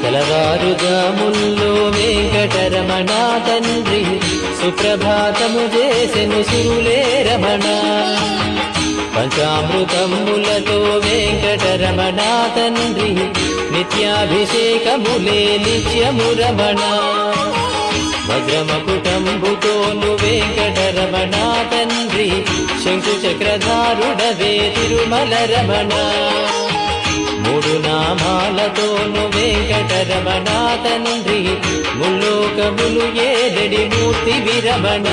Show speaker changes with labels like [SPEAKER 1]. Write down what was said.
[SPEAKER 1] తెలవారుజాముల్లో వెంకటరమణ తండ్రి సుప్రభాతము చేసెను సురులే రమణ. పంచామృతములతో వెంకటరమణ తండ్రి నిత్యాభిషేకములే నిత్యము రమణ. వజ్రమకుటంబుతోను వెంకటరమణ తండ్రి శంకు చక్రధారుడవే తిరుమల రమణ. మూడు నామాలతోను వెంకటరమణ తండ్రి ముల్లోకములు ఏడడి మూర్తి విరమణ.